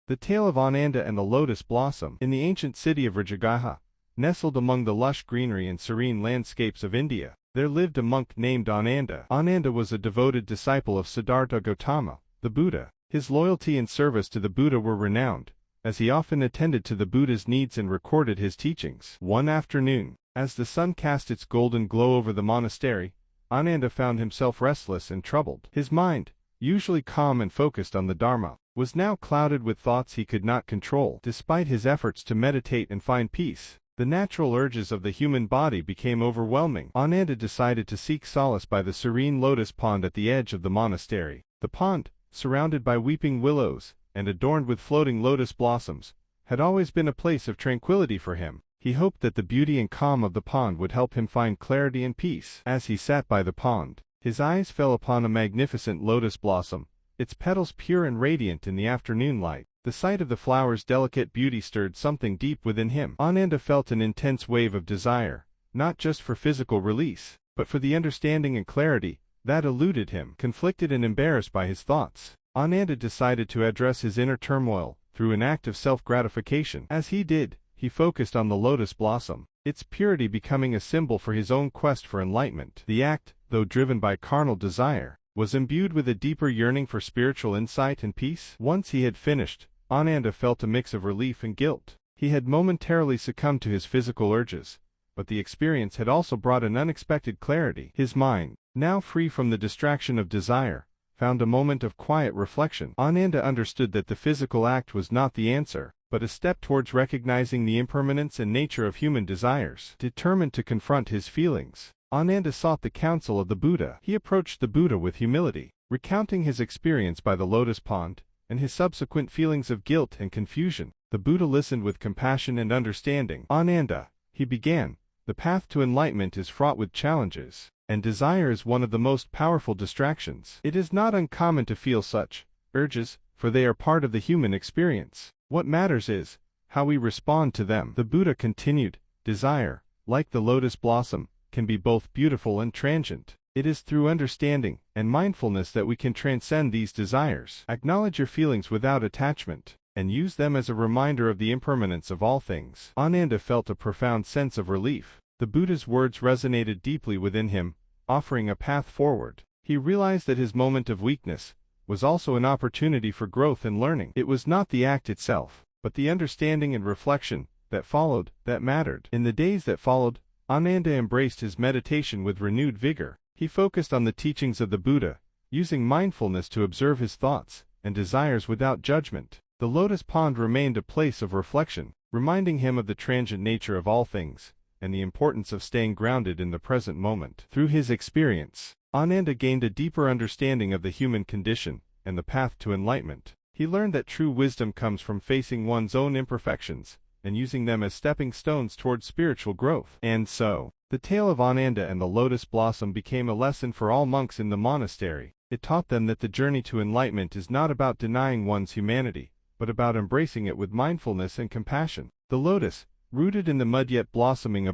The tale of Ananda and the lotus blossom. In the ancient city of Rajagaha, nestled among the lush greenery and serene landscapes of India, there lived a monk named Ananda. Ananda was a devoted disciple of Siddhartha Gautama, the Buddha. His loyalty and service to the Buddha were renowned, as he often attended to the Buddha's needs and recorded his teachings. One afternoon, as the sun cast its golden glow over the monastery, Ananda found himself restless and troubled. His mind, usually calm and focused on the Dharma, was now clouded with thoughts he could not control. Despite his efforts to meditate and find peace, the natural urges of the human body became overwhelming. Ananda decided to seek solace by the serene Lotus Pond at the edge of the monastery. The pond, surrounded by weeping willows and adorned with floating lotus blossoms, had always been a place of tranquility for him. He hoped that the beauty and calm of the pond would help him find clarity and peace. As he sat by the pond, his eyes fell upon a magnificent lotus blossom, its petals pure and radiant in the afternoon light. The sight of the flower's delicate beauty stirred something deep within him. Ananda felt an intense wave of desire, not just for physical release, but for the understanding and clarity that eluded him. Conflicted and embarrassed by his thoughts, Ananda decided to address his inner turmoil through an act of self-gratification. As he did, he focused on the lotus blossom, its purity becoming a symbol for his own quest for enlightenment. The act, though driven by carnal desire, was imbued with a deeper yearning for spiritual insight and peace. Once he had finished, Ananda felt a mix of relief and guilt. He had momentarily succumbed to his physical urges, but the experience had also brought an unexpected clarity. His mind, now free from the distraction of desire, found a moment of quiet reflection. Ananda understood that the physical act was not the answer, but a step towards recognizing the impermanence and nature of human desires. Determined to confront his feelings, Ananda sought the counsel of the Buddha. He approached the Buddha with humility, recounting his experience by the lotus pond and his subsequent feelings of guilt and confusion. The Buddha listened with compassion and understanding. "Ananda," he began, "the path to enlightenment is fraught with challenges, and desire is one of the most powerful distractions. It is not uncommon to feel such urges, for they are part of the human experience. What matters is how we respond to them." The Buddha continued, "Desire, like the lotus blossom, can be both beautiful and transient. It is through understanding and mindfulness that we can transcend these desires. Acknowledge your feelings without attachment, and use them as a reminder of the impermanence of all things." Ananda felt a profound sense of relief. The Buddha's words resonated deeply within him, offering a path forward. He realized that his moment of weakness was also an opportunity for growth and learning. It was not the act itself, but the understanding and reflection that followed that mattered. In the days that followed, Ananda embraced his meditation with renewed vigor. He focused on the teachings of the Buddha, using mindfulness to observe his thoughts and desires without judgment. The lotus pond remained a place of reflection, reminding him of the transient nature of all things and the importance of staying grounded in the present moment. Through his experience, Ananda gained a deeper understanding of the human condition and the path to enlightenment. He learned that true wisdom comes from facing one's own imperfections and using them as stepping stones towards spiritual growth. And so, the tale of Ananda and the lotus blossom became a lesson for all monks in the monastery. It taught them that the journey to enlightenment is not about denying one's humanity, but about embracing it with mindfulness and compassion. The lotus, rooted in the mud yet blossoming above